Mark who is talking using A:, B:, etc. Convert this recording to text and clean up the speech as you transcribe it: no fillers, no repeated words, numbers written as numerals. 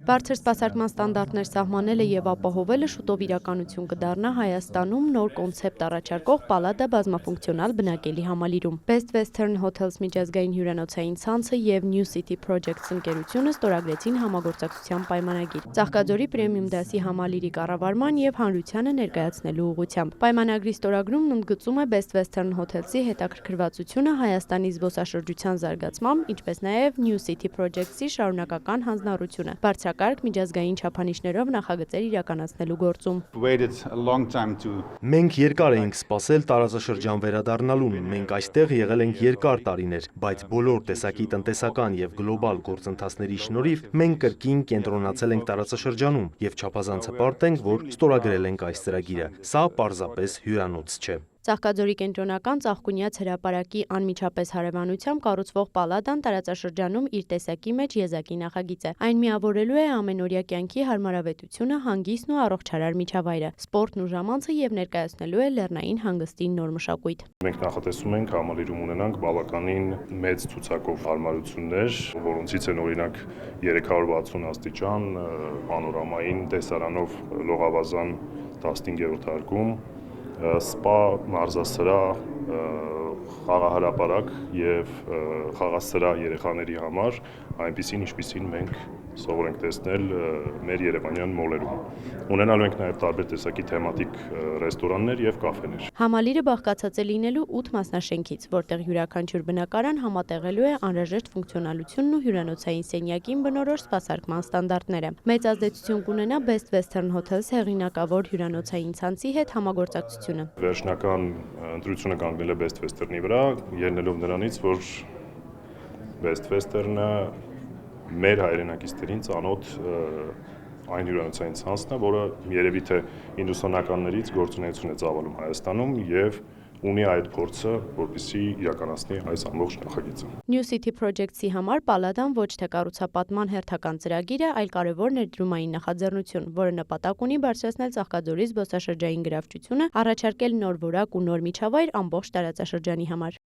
A: Բարձր սպասարկման ստանդարտներ սահմանելը եւ ապահովելը շուտով իրականություն կդառնա Հայաստանում նոր կոնցեպտ առաջարկող Պալադա բազմաֆունկցիոնալ բնակելի համալիրում։ Best Western Hotels միջազգային հյուրանոցային ցանցը եւ New City Projects ընկերությունը ստորագրեցին համագործակցության պայմանագիր։ Ծաղկաձորի պրեմիում դասի համալիրի կառավարման եւ հանրությանը ներկայացնելու ուղղությամբ։ Պայմանագրի ստորագրումն ընդգծում է Best Western Hotels-ի հետաքրքրվածությունը Հայաստանի զբոսաշրջության զարգացմամբ, ինչպես նաեւ New City Projects-ի շարունակական հանձնառությունը։ Բարձրակարգ միջազգային չափանիշներով նախագծեր իրականացնելու գործում։
B: Մենք երկար էինք սպասել տարածաշրջան վերադառնալուն, մենք այստեղ եղել ենք երկար տարիներ, բայց բոլոր տեսակի տնտեսական եւ գլոբալ գործընթացների շնորհիվ մենք կրկին կենտրոնացել ենք տարածաշրջանում եւ չափազանց հպարտ ենք, որ ստորագրել ենք այս ծրագիրը։ Սա պարզապես հյուրանոց չէ։
A: Ծաղկաձորի կենտրոնական Ծաղկունյաց հրապարակի անմիջապես հարևանությամբ կառուցվող Պալադան տարածաշրջանում իր տեսակի մեջ եզակի նախագիծ է։ Այն միավորելու է ամենօրյա կյանքի հարմարավետությունը, հանգիստն ու առողջարար միջավայրը, սպորտն ու ժամանցը եւ ներկայացնելու է լեռնային հանգստի նոր մշակույթ։
C: Մենք նախատեսում ենք համալիրում ունենանք բավականին մեծ ցուցակով հարմարություններ, որոնցից են օրինակ 360 աստիճան պանորամային տեսարանով լողավազան 15-րդ հարկում, սպա, մարզասրահ, խաղահրապարակ եւ խաղասրահ երեխաների համար, այնպիսին ինչպիսին մենք սովոր ենք տեսնել մեր երևանյան մոլերում։ Ունենալու ենք նաեւ տարբեր տեսակի թեմատիկ ռեստորաններ եւ կաֆեներ։
A: Համալիրը բաղկացած է լինելու 8 մասնաշենքից, որտեղ յուրաքանչյուր բնակարան համատեղելու է անհրաժեշտ ֆունկցիոնալությունն ու հյուրանոցային սենյակին բնորոշ սպասարկման ստանդարտները։ Մեծ ազդեցություն կունենա Best Western Hotels հեղինակավոր հյուրանոցային ցանցի հետ համագործակցությունը։
C: Վերջնական ընտրությունը կանգնել է Best Western-ի վրա, ելնելով նրանից, որ Best Western-ը մեր հայրենակիցներին ծանոթ այն հյուրանոցային ցանցն է, որը երևի թե 90-ականներից գործունեություն է ծավալում Հայաստանում եւ ունի այդ փորձը, որպեսզի իրականացնի այս ամբողջ նախագիծը։
A: New City Projects-ի համար Պալադան ոչ թե կառուցապատման հերթական ծրագիր է, այլ կարևոր ներդրումային նախաձեռնություն, որը նպատակ ունի բարձրացնել Ծաղկաձորի զբոսաշրջային գրավչությունը, առաջարկել նոր որակ ու նոր միջավայր ամբողջ տարածաշրջանի համար։